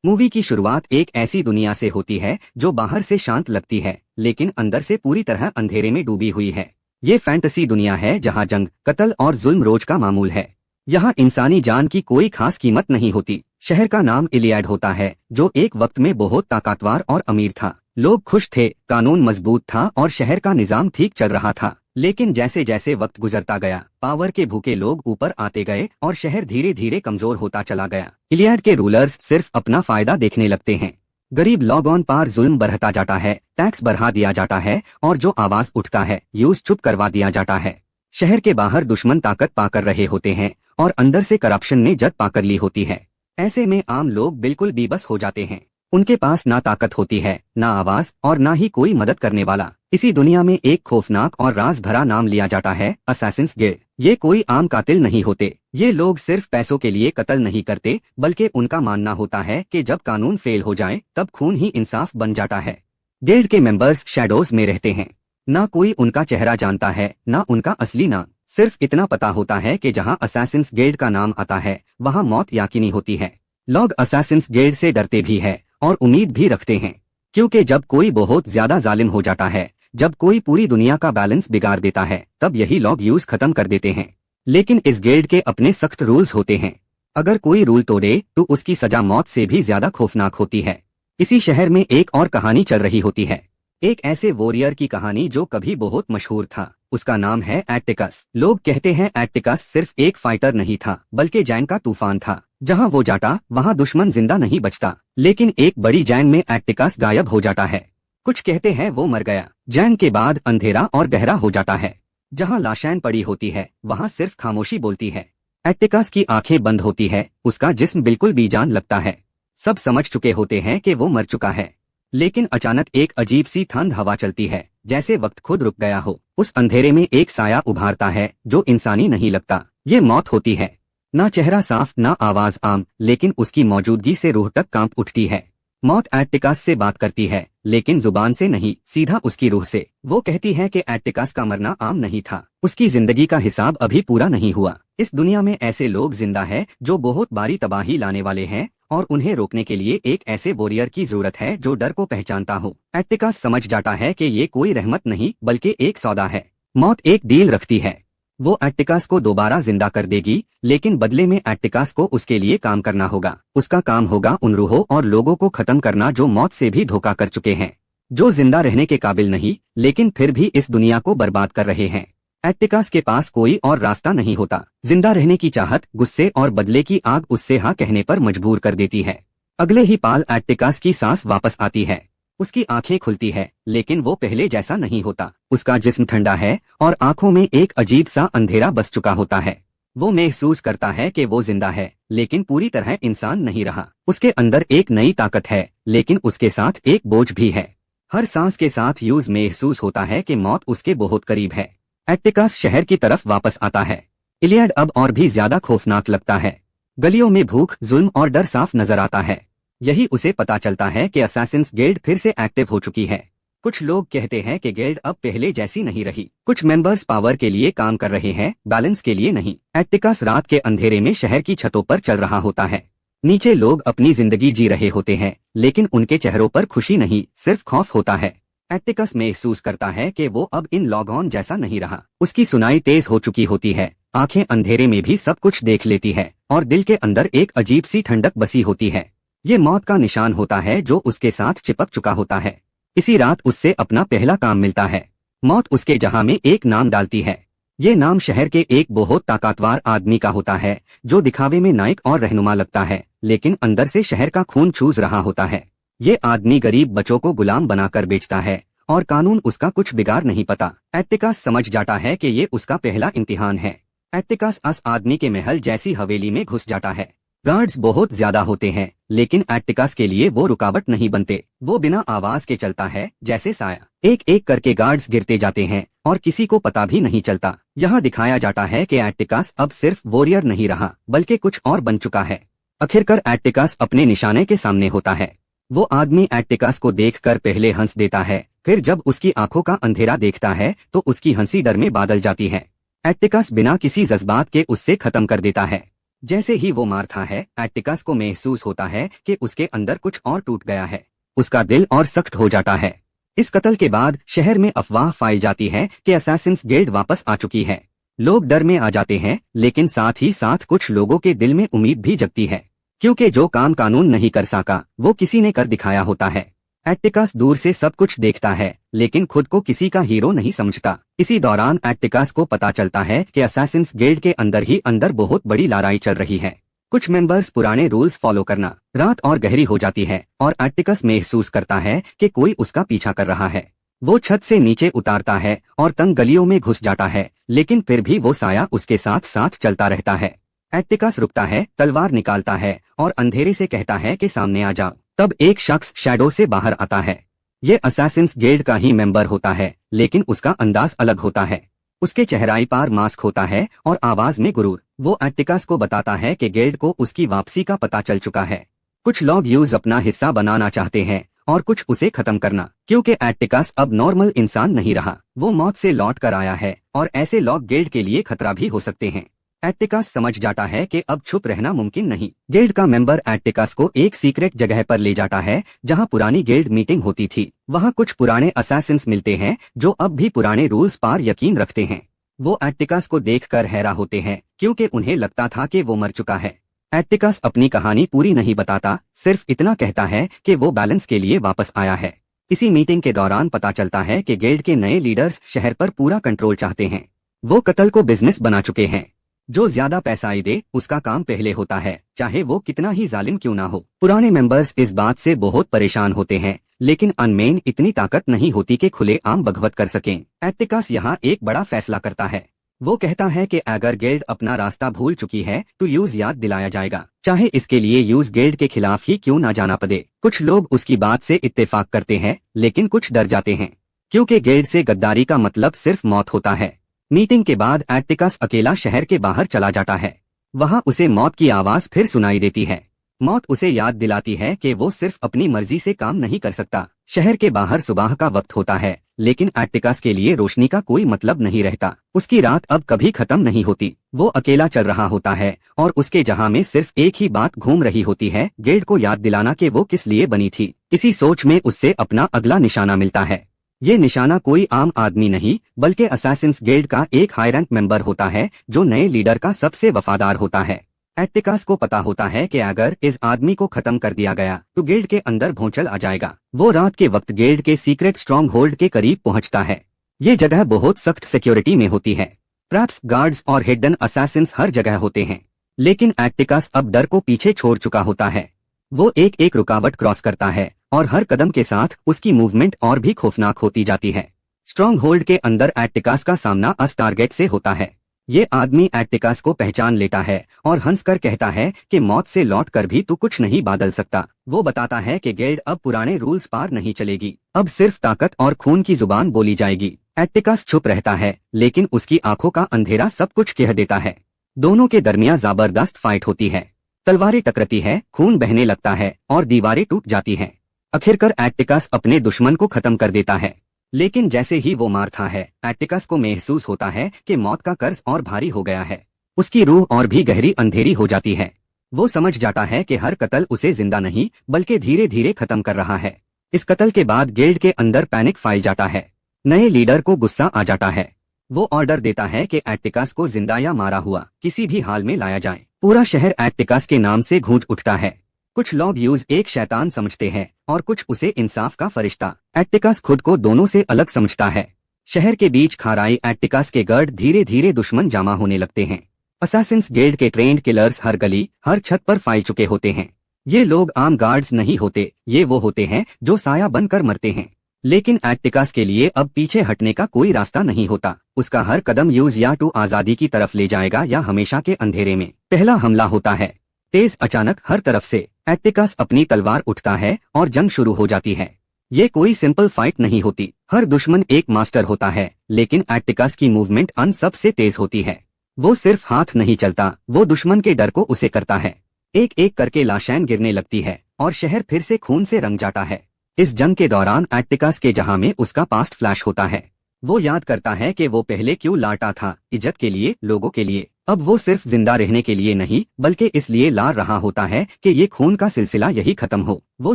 Movie की शुरुआत एक ऐसी दुनिया से होती है जो बाहर से शांत लगती है लेकिन अंदर से पूरी तरह अंधेरे में डूबी हुई है। ये फैंटेसी दुनिया है जहाँ जंग, कत्ल और जुल्म रोज का मामूल है। यहाँ इंसानी जान की कोई खास कीमत नहीं होती। शहर का नाम इलियाड होता है जो एक वक्त में बहुत ताकतवर और अमीर था। लोग खुश थे, कानून मजबूत था और शहर का निजाम ठीक चल रहा था। लेकिन जैसे जैसे वक्त गुजरता गया, पावर के भूखे लोग ऊपर आते गए और शहर धीरे धीरे कमजोर होता चला गया। इलियाड के रूलर्स सिर्फ अपना फायदा देखने लगते हैं। गरीब लोगों पर जुल्म बढ़ता जाता है, टैक्स बढ़ा दिया जाता है और जो आवाज उठता है यूज चुप करवा दिया जाता है। शहर के बाहर दुश्मन ताकत पाकर रहे होते हैं और अंदर से करप्शन ने जद पाकर ली होती है। ऐसे में आम लोग बिल्कुल बेबस हो जाते हैं। उनके पास ना ताकत होती है, ना आवाज और ना ही कोई मदद करने वाला। इसी दुनिया में एक खौफनाक और राज भरा नाम लिया जाता है, असैसिन्स गिल्ड। ये कोई आम कातिल नहीं होते। ये लोग सिर्फ पैसों के लिए कत्ल नहीं करते, बल्कि उनका मानना होता है कि जब कानून फेल हो जाए तब खून ही इंसाफ बन जाता है। गिल्ड के मेंबर्स शैडोज में रहते हैं। ना कोई उनका चेहरा जानता है, ना उनका असली नाम। सिर्फ इतना पता होता है कि जहाँ असैसिन्स गिल्ड का नाम आता है वहाँ मौत यकीनी होती है। लोग असैसिन्स गिल्ड से डरते भी है और उम्मीद भी रखते हैं, क्योंकि जब कोई बहुत ज्यादा जालिम हो जाता है, जब कोई पूरी दुनिया का बैलेंस बिगाड़ देता है, तब यही लोग यूज खत्म कर देते हैं। लेकिन इस गिल्ड के अपने सख्त रूल्स होते हैं। अगर कोई रूल तोड़े तो उसकी सजा मौत से भी ज्यादा खौफनाक होती है। इसी शहर में एक और कहानी चल रही होती है, एक ऐसे वॉरियर की कहानी जो कभी बहुत मशहूर था। उसका नाम है एटिकस। लोग कहते हैं एटिकस सिर्फ एक फाइटर नहीं था, बल्कि जैन का तूफान था। जहां वो जाता वहां दुश्मन जिंदा नहीं बचता। लेकिन एक बड़ी जैन में एटिकस गायब हो जाता है। कुछ कहते हैं वो मर गया। जैन के बाद अंधेरा और गहरा हो जाता है। जहां लाशें पड़ी होती है वहां सिर्फ खामोशी बोलती है। एटिकस की आंखें बंद होती है, उसका जिस्म बिल्कुल बेजान लगता है। सब समझ चुके होते हैं कि वो मर चुका है। लेकिन अचानक एक अजीब सी ठंड हवा चलती है, जैसे वक्त खुद रुक गया हो। उस अंधेरे में एक साया उभारता है जो इंसानी नहीं लगता। ये मौत होती है। ना चेहरा साफ, ना आवाज आम, लेकिन उसकी मौजूदगी से रूह तक कांप उठती है। मौत एटिकस से बात करती है, लेकिन जुबान से नहीं, सीधा उसकी रूह से। वो कहती है कि एटिकस का मरना आम नहीं था, उसकी जिंदगी का हिसाब अभी पूरा नहीं हुआ। इस दुनिया में ऐसे लोग जिंदा है जो बहुत बारी तबाही लाने वाले हैं और उन्हें रोकने के लिए एक ऐसे वॉरियर की जरूरत है जो डर को पहचानता हो। एटिकस समझ जाता है कि ये कोई रहमत नहीं बल्कि एक सौदा है। मौत एक डील रखती है, वो एटिकस को दोबारा जिंदा कर देगी, लेकिन बदले में एटिकस को उसके लिए काम करना होगा। उसका काम होगा उन रूहों और लोगों को खत्म करना जो मौत से भी धोखा कर चुके हैं, जो जिंदा रहने के काबिल नहीं लेकिन फिर भी इस दुनिया को बर्बाद कर रहे हैं। एटिकस के पास कोई और रास्ता नहीं होता। जिंदा रहने की चाहत, गुस्से और बदले की आग उससे हाँ कहने पर मजबूर कर देती है। अगले ही पाल एटिकस की सांस वापस आती है। उसकी आंखें खुलती है, लेकिन वो पहले जैसा नहीं होता। उसका जिस्म ठंडा है और आंखों में एक अजीब सा अंधेरा बस चुका होता है। वो महसूस करता है कि वो जिंदा है, लेकिन पूरी तरह इंसान नहीं रहा। उसके अंदर एक नई ताकत है, लेकिन उसके साथ एक बोझ भी है। हर सांस के साथ यूज महसूस होता है कि मौत उसके बहुत करीब है। एटिकस शहर की तरफ वापस आता है। इलियाड अब और भी ज्यादा खौफनाक लगता है। गलियों में भूख, जुल्म और डर साफ नजर आता है। यही उसे पता चलता है कि असैसिन्स गिल्ड फिर से एक्टिव हो चुकी है। कुछ लोग कहते हैं कि गिल्ड अब पहले जैसी नहीं रही। कुछ मेंबर्स पावर के लिए काम कर रहे हैं, बैलेंस के लिए नहीं। एटिकस रात के अंधेरे में शहर की छतों पर चल रहा होता है। नीचे लोग अपनी जिंदगी जी रहे होते हैं, लेकिन उनके चेहरों पर खुशी नहीं, सिर्फ खौफ होता है। एटिकस महसूस करता है कि वो अब इन लोगों जैसा नहीं रहा। उसकी सुनाई तेज हो चुकी होती है, आंखें अंधेरे में भी सब कुछ देख लेती है और दिल के अंदर एक अजीब सी ठंडक बसी होती है। ये मौत का निशान होता है जो उसके साथ चिपक चुका होता है। इसी रात उससे अपना पहला काम मिलता है। मौत उसके जहां में एक नाम डालती है। ये नाम शहर के एक बहुत ताकतवर आदमी का होता है, जो दिखावे में नायक और रहनुमा लगता है, लेकिन अंदर से शहर का खून चूस रहा होता है। ये आदमी गरीब बच्चों को गुलाम बनाकर बेचता है और कानून उसका कुछ बिगाड़ नहीं पाता। एटिकस समझ जाता है कि ये उसका पहला इम्तिहान है। एटिकस उस आदमी के महल जैसी हवेली में घुस जाता है। गार्ड्स बहुत ज्यादा होते हैं, लेकिन एटिकस के लिए वो रुकावट नहीं बनते। वो बिना आवाज के चलता है, जैसे साया। एक एक करके गार्ड्स गिरते जाते हैं और किसी को पता भी नहीं चलता। यहाँ दिखाया जाता है कि एटिकस अब सिर्फ वॉरियर नहीं रहा, बल्कि कुछ और बन चुका है। आखिरकार एटिकस अपने निशाने के सामने होता है। वो आदमी एटिकस को देखकर पहले हंस देता है, फिर जब उसकी आंखों का अंधेरा देखता है तो उसकी हंसी डर में बदल जाती है। एटिकस बिना किसी जज्बात के उससे खत्म कर देता है। जैसे ही वो मारता है, एटिकस को महसूस होता है कि उसके अंदर कुछ और टूट गया है। उसका दिल और सख्त हो जाता है। इस कत्ल के बाद शहर में अफवाह फैल जाती है कि असैसिन्स गिल्ड वापस आ चुकी है। लोग डर में आ जाते हैं, लेकिन साथ ही साथ कुछ लोगों के दिल में उम्मीद भी जगती है, क्योंकि जो काम कानून नहीं कर सका वो किसी ने कर दिखाया होता है। एटिकस दूर से सब कुछ देखता है, लेकिन खुद को किसी का हीरो नहीं समझता। इसी दौरान एटिकस को पता चलता है कि असैसिन्स गिल्ड के अंदर ही अंदर बहुत बड़ी लड़ाई चल रही है। कुछ मेंबर्स पुराने रूल्स फॉलो करना। रात और गहरी हो जाती है और एटिकस महसूस करता है कि कोई उसका पीछा कर रहा है। वो छत से नीचे उतारता है और तंग गलियों में घुस जाता है, लेकिन फिर भी वो साया उसके साथ साथ चलता रहता है। एटिकस रुकता है, तलवार निकालता है और अंधेरे से कहता है कि सामने आ जाओ। तब एक शख्स शैडो से बाहर आता है। ये असैसिन्स गिल्ड का ही मेंबर होता है, लेकिन उसका अंदाज अलग होता है। उसके चेहराई पर मास्क होता है और आवाज में गुरूर। वो एटिकस को बताता है कि गिल्ड को उसकी वापसी का पता चल चुका है। कुछ लोग यूज अपना हिस्सा बनाना चाहते हैं और कुछ उसे खत्म करना, क्योंकि एटिकस अब नॉर्मल इंसान नहीं रहा। वो मौत से लौट कर आया है और ऐसे लोग गिल्ड के लिए खतरा भी हो सकते हैं। एटिकस समझ जाता है कि अब छुप रहना मुमकिन नहीं। गिल्ड का मेंबर एटिकस को एक सीक्रेट जगह पर ले जाता है जहां पुरानी गिल्ड मीटिंग होती थी। वहां कुछ पुराने असैसिन्स मिलते हैं जो अब भी पुराने रूल्स पर यकीन रखते हैं। वो एटिकस को देखकर हैरान होते हैं, क्योंकि उन्हें लगता था कि वो मर चुका है। एटिकस अपनी कहानी पूरी नहीं बताता, सिर्फ इतना कहता है कि वो बैलेंस के लिए वापस आया है। इसी मीटिंग के दौरान पता चलता है कि गिल्ड के नए लीडर्स शहर पर पूरा कंट्रोल चाहते हैं। वो कत्ल को बिजनेस बना चुके हैं। जो ज्यादा पैसा दे उसका काम पहले होता है, चाहे वो कितना ही जालिम क्यों ना हो। पुराने मेंबर्स इस बात से बहुत परेशान होते हैं, लेकिन अनमेन इतनी ताकत नहीं होती कि खुलेआम बगावत कर सकें। एटिकस यहाँ एक बड़ा फैसला करता है। वो कहता है कि अगर गिल्ड अपना रास्ता भूल चुकी है तो यूज याद दिलाया जाएगा, चाहे इसके लिए यूज गिल्ड के खिलाफ ही क्यों ना जाना पड़े। कुछ लोग उसकी बात से इत्तेफाक करते हैं, लेकिन कुछ डर जाते हैं, क्योंकि गिल्ड से गद्दारी का मतलब सिर्फ मौत होता है। मीटिंग के बाद एटिकस अकेला शहर के बाहर चला जाता है। वहां उसे मौत की आवाज फिर सुनाई देती है। मौत उसे याद दिलाती है कि वो सिर्फ अपनी मर्जी से काम नहीं कर सकता। शहर के बाहर सुबह का वक्त होता है, लेकिन एटिकस के लिए रोशनी का कोई मतलब नहीं रहता। उसकी रात अब कभी खत्म नहीं होती। वो अकेला चल रहा होता है और उसके जहां में सिर्फ एक ही बात घूम रही होती है, गिल्ड को याद दिलाना कि वो किस लिए बनी थी। इसी सोच में उससे अपना अगला निशाना मिलता है। ये निशाना कोई आम आदमी नहीं, बल्कि असैसिन्स गिल्ड का एक हाई रैंक मेंबर होता है, जो नए लीडर का सबसे वफादार होता है। एटिकस को पता होता है कि अगर इस आदमी को खत्म कर दिया गया तो गिल्ड के अंदर भूचाल आ जाएगा। वो रात के वक्त गिल्ड के सीक्रेट स्ट्रॉन्ग होल्ड के करीब पहुंचता है। ये जगह बहुत सख्त सिक्योरिटी में होती है। ट्रैप्स, गार्ड्स और हिडन असैसिन्स हर जगह होते हैं, लेकिन एटिकस अब डर को पीछे छोड़ चुका होता है। वो एक एक रुकावट क्रॉस करता है और हर कदम के साथ उसकी मूवमेंट और भी खौफनाक होती जाती है। स्ट्रॉन्ग होल्ड के अंदर एटिकस का सामना अस टारगेट से होता है। ये आदमी एटिकस को पहचान लेता है और हंसकर कहता है कि मौत से लौट कर भी तू कुछ नहीं बदल सकता। वो बताता है कि गिल्ड अब पुराने रूल्स पार नहीं चलेगी, अब सिर्फ ताकत और खून की जुबान बोली जाएगी। एटिकस चुप रहता है, लेकिन उसकी आंखों का अंधेरा सब कुछ कह देता है। दोनों के दरमियान जबरदस्त फाइट होती है। तलवारें टकराती है, खून बहने लगता है और दीवारें टूट जाती हैं। आखिरकार एटिकस अपने दुश्मन को खत्म कर देता है, लेकिन जैसे ही वो मारता है, एटिकस को महसूस होता है कि मौत का कर्ज और भारी हो गया है। उसकी रूह और भी गहरी अंधेरी हो जाती है। वो समझ जाता है कि हर कत्ल उसे जिंदा नहीं बल्कि धीरे धीरे खत्म कर रहा है। इस कत्ल के बाद गिल्ड के अंदर पैनिक फैल जाता है। नए लीडर को गुस्सा आ जाता है। वो ऑर्डर देता है कि एटिकस को जिंदा या मारा हुआ किसी भी हाल में लाया जाए। पूरा शहर एटिकस के नाम से गूंज उठता है। कुछ लोग यूज एक शैतान समझते हैं और कुछ उसे इंसाफ का फरिश्ता। एटिकस खुद को दोनों से अलग समझता है। शहर के बीच खाराई एटिकस के गर्द धीरे धीरे दुश्मन जमा होने लगते हैं। असैसिन्स गिल्ड के ट्रेंड किलर्स हर गली, हर छत पर फैल चुके होते हैं। ये लोग आम गार्ड्स नहीं होते, ये वो होते हैं जो साया बनकर मरते हैं। लेकिन एटिकस के लिए अब पीछे हटने का कोई रास्ता नहीं होता। उसका हर कदम यूज या टू आजादी की तरफ ले जाएगा या हमेशा के अंधेरे में। पहला हमला होता है। तेज अचानक हर तरफ से एटिकस अपनी तलवार उठता है और जंग शुरू हो जाती है। ये कोई सिंपल फाइट नहीं होती। हर दुश्मन एक मास्टर होता है, लेकिन एटिकस की मूवमेंट अन सबसे तेज होती है। वो सिर्फ हाथ नहीं चलता, वो दुश्मन के डर को उसे करता है। एक एक करके लाशें गिरने लगती है और शहर फिर से खून से रंग जाता है। इस जंग के दौरान एटिकस के जहां में उसका पास्ट फ्लैश होता है। वो याद करता है कि वो पहले क्यों लड़ता था, इज्जत के लिए, लोगों के लिए। अब वो सिर्फ जिंदा रहने के लिए नहीं बल्कि इसलिए ला रहा होता है कि ये खून का सिलसिला यही खत्म हो। वो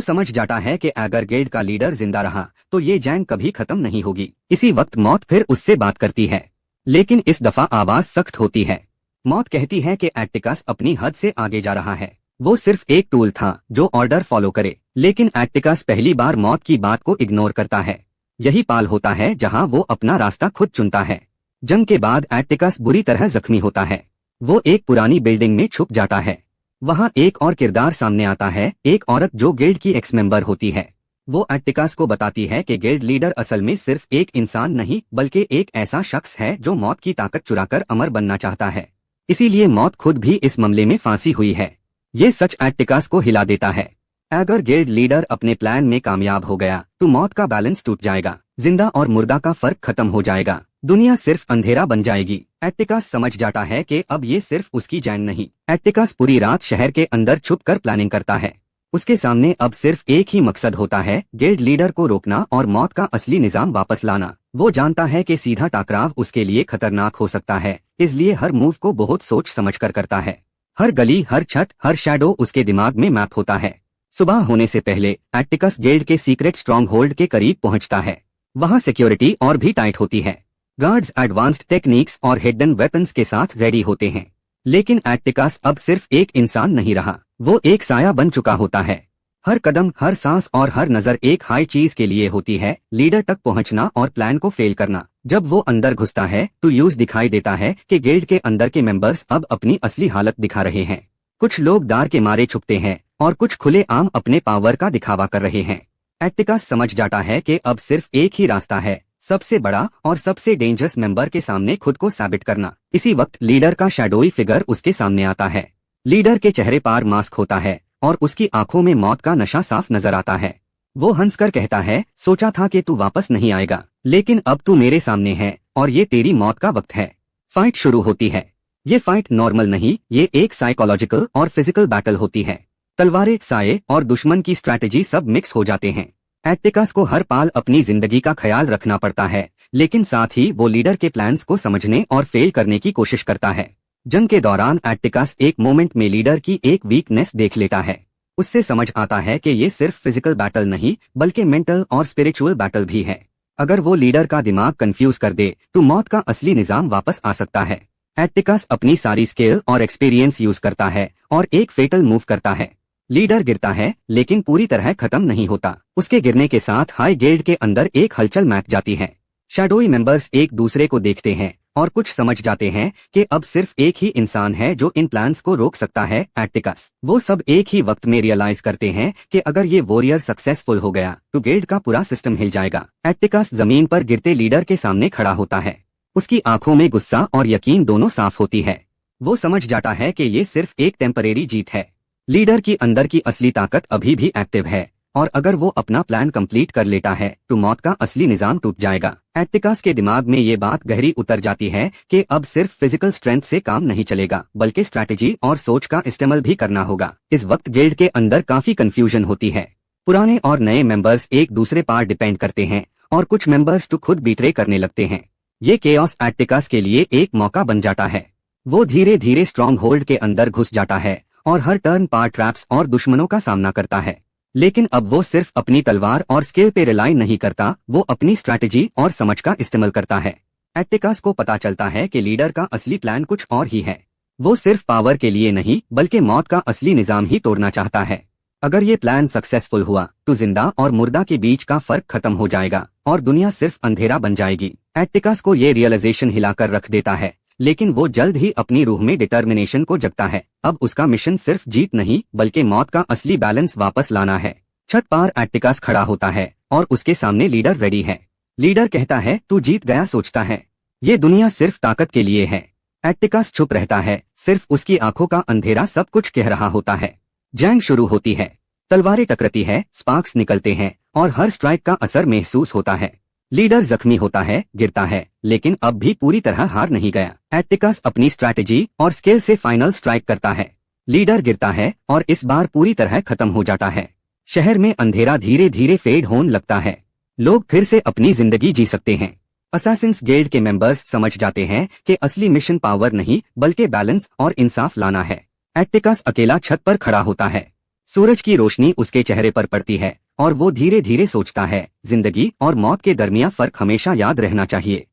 समझ जाता है कि अगर गिल्ड का लीडर जिंदा रहा तो ये जंग कभी खत्म नहीं होगी। इसी वक्त मौत फिर उससे बात करती है, लेकिन इस दफा आवाज सख्त होती है। मौत कहती है कि एटिकस अपनी हद से आगे जा रहा है। वो सिर्फ एक टूल था जो ऑर्डर फॉलो करे, लेकिन एटिकस पहली बार मौत की बात को इग्नोर करता है। यही पाल होता है जहां वो अपना रास्ता खुद चुनता है। जंग के बाद एटिकस बुरी तरह जख्मी होता है। वो एक पुरानी बिल्डिंग में छुप जाता है। वहां एक और किरदार सामने आता है, एक औरत जो गिल्ड की एक्स मेंबर होती है। वो एटिकस को बताती है कि गिल्ड लीडर असल में सिर्फ एक इंसान नहीं बल्कि एक ऐसा शख्स है जो मौत की ताकत चुराकर अमर बनना चाहता है। इसीलिए मौत खुद भी इस मामले में फांसी हुई है। ये सच एटिकस को हिला देता है। अगर गिल्ड लीडर अपने प्लान में कामयाब हो गया तो मौत का बैलेंस टूट जाएगा, जिंदा और मुर्दा का फर्क खत्म हो जाएगा, दुनिया सिर्फ अंधेरा बन जाएगी। एटिकस समझ जाता है कि अब ये सिर्फ उसकी जान नहीं। एटिकस पूरी रात शहर के अंदर छुपकर प्लानिंग करता है। उसके सामने अब सिर्फ एक ही मकसद होता है, गिल्ड लीडर को रोकना और मौत का असली निजाम वापस लाना। वो जानता है कि सीधा टकराव उसके लिए खतरनाक हो सकता है, इसलिए हर मूव को बहुत सोच समझकर करता है। हर गली, हर छत, हर शैडो उसके दिमाग में मैप होता है। सुबह होने से पहले एटिकस गिल्ड के सीक्रेट स्ट्रॉन्ग होल्ड के करीब पहुंचता है। वहां सिक्योरिटी और भी टाइट होती है। गार्ड्स एडवांस्ड टेक्निक्स और हिडन वेपन्स के साथ रेडी होते हैं। लेकिन एटिकस अब सिर्फ एक इंसान नहीं रहा, वो एक साया बन चुका होता है। हर कदम, हर सांस और हर नजर एक हाई चीज के लिए होती है, लीडर तक पहुंचना और प्लान को फेल करना। जब वो अंदर घुसता है तो यूज दिखाई देता है कि गिल्ड के अंदर के मेंबर्स अब अपनी असली हालत दिखा रहे हैं। कुछ लोग डर के मारे छुपते हैं और कुछ खुलेआम अपने पावर का दिखावा कर रहे हैं। एटिकस समझ जाता है कि अब सिर्फ एक ही रास्ता है, सबसे बड़ा और सबसे डेंजरस मेंबर के सामने खुद को साबित करना। इसी वक्त लीडर का शैडोई फिगर उसके सामने आता है। लीडर के चेहरे पर मास्क होता है और उसकी आंखों में मौत का नशा साफ नजर आता है। वो हंसकर कहता है, सोचा था कि तू वापस नहीं आएगा, लेकिन अब तू मेरे सामने है और ये तेरी मौत का वक्त है। फाइट शुरू होती है। ये फाइट नॉर्मल नहीं, ये एक साइकोलॉजिकल और फिजिकल बैटल होती है। तलवारें, साये और दुश्मन की स्ट्रैटेजी सब मिक्स हो जाते हैं। एटिकस को हर पाल अपनी जिंदगी का ख्याल रखना पड़ता है, लेकिन साथ ही वो लीडर के प्लान्स को समझने और फेल करने की कोशिश करता है। जंग के दौरान एटिकस एक मोमेंट में लीडर की एक वीकनेस देख लेता है। उससे समझ आता है कि ये सिर्फ फिजिकल बैटल नहीं बल्कि मेंटल और स्पिरिचुअल बैटल भी है। अगर वो लीडर का दिमाग कंफ्यूज कर दे तो मौत का असली निजाम वापस आ सकता है। एटिकस अपनी सारी स्किल और एक्सपीरियंस यूज करता है और एक फेटल मूव करता है। लीडर गिरता है लेकिन पूरी तरह खत्म नहीं होता। उसके गिरने के साथ हाई गिल्ड के अंदर एक हलचल मच जाती है। शैडोई मेंबर्स एक दूसरे को देखते हैं और कुछ समझ जाते हैं कि अब सिर्फ एक ही इंसान है जो इन प्लान्स को रोक सकता है, एटिकस। वो सब एक ही वक्त में रियलाइज करते हैं कि अगर ये वॉरियर सक्सेसफुल हो गया तो गिल्ड का पूरा सिस्टम हिल जाएगा। एटिकस जमीन पर गिरते लीडर के सामने खड़ा होता है। उसकी आंखों में गुस्सा और यकीन दोनों साफ होती है। वो समझ जाता है कि ये सिर्फ एक टेम्परेरी जीत है। लीडर की अंदर की असली ताकत अभी भी एक्टिव है और अगर वो अपना प्लान कंप्लीट कर लेता है तो मौत का असली निजाम टूट जाएगा। एटिकस के दिमाग में ये बात गहरी उतर जाती है कि अब सिर्फ फिजिकल स्ट्रेंथ से काम नहीं चलेगा बल्कि स्ट्रैटेजी और सोच का इस्तेमाल भी करना होगा। इस वक्त गिल्ड के अंदर काफी कंफ्यूजन होती है। पुराने और नए मेंबर्स एक दूसरे पर डिपेंड करते हैं और कुछ मेंबर्स तो खुद बीट्रे करने लगते हैं। ये केओस एटिकस के लिए एक मौका बन जाता है। वो धीरे धीरे स्ट्रॉन्ग होल्ड के अंदर घुस जाता है और हर टर्न पर ट्रैप्स और दुश्मनों का सामना करता है। लेकिन अब वो सिर्फ अपनी तलवार और स्किल पे रिलाई नहीं करता, वो अपनी स्ट्रैटेजी और समझ का इस्तेमाल करता है। एटिकस को पता चलता है कि लीडर का असली प्लान कुछ और ही है। वो सिर्फ पावर के लिए नहीं बल्कि मौत का असली निजाम ही तोड़ना चाहता है। अगर ये प्लान सक्सेसफुल हुआ तो जिंदा और मुर्दा के बीच का फर्क खत्म हो जाएगा और दुनिया सिर्फ अंधेरा बन जाएगी। एटिकस को ये रियलाइजेशन हिलाकर रख देता है, लेकिन वो जल्द ही अपनी रूह में डिटर्मिनेशन को जगता है। अब उसका मिशन सिर्फ जीत नहीं बल्कि मौत का असली बैलेंस वापस लाना है। छत पर एटिकस खड़ा होता है और उसके सामने लीडर रेडी है। लीडर कहता है, तू जीत गया सोचता है, ये दुनिया सिर्फ ताकत के लिए है। एटिकस चुप रहता है, सिर्फ उसकी आंखों का अंधेरा सब कुछ कह रहा होता है। जंग शुरू होती है। तलवारें टकराती है, स्पार्क्स निकलते हैं और हर स्ट्राइक का असर महसूस होता है। लीडर जख्मी होता है, गिरता है, लेकिन अब भी पूरी तरह हार नहीं गया। एटिकस अपनी स्ट्रैटेजी और स्किल से फाइनल स्ट्राइक करता है। लीडर गिरता है और इस बार पूरी तरह खत्म हो जाता है। शहर में अंधेरा धीरे धीरे फेड होने लगता है। लोग फिर से अपनी जिंदगी जी सकते हैं। असासिन्स गिल्ड के मेंबर्स समझ जाते हैं कि असली मिशन पावर नहीं बल्कि बैलेंस और इंसाफ लाना है। एटिकस अकेला छत पर खड़ा होता है। सूरज की रोशनी उसके चेहरे पर पड़ती है और वो धीरे धीरे सोचता है, जिंदगी और मौत के दरमियान फर्क हमेशा याद रहना चाहिए।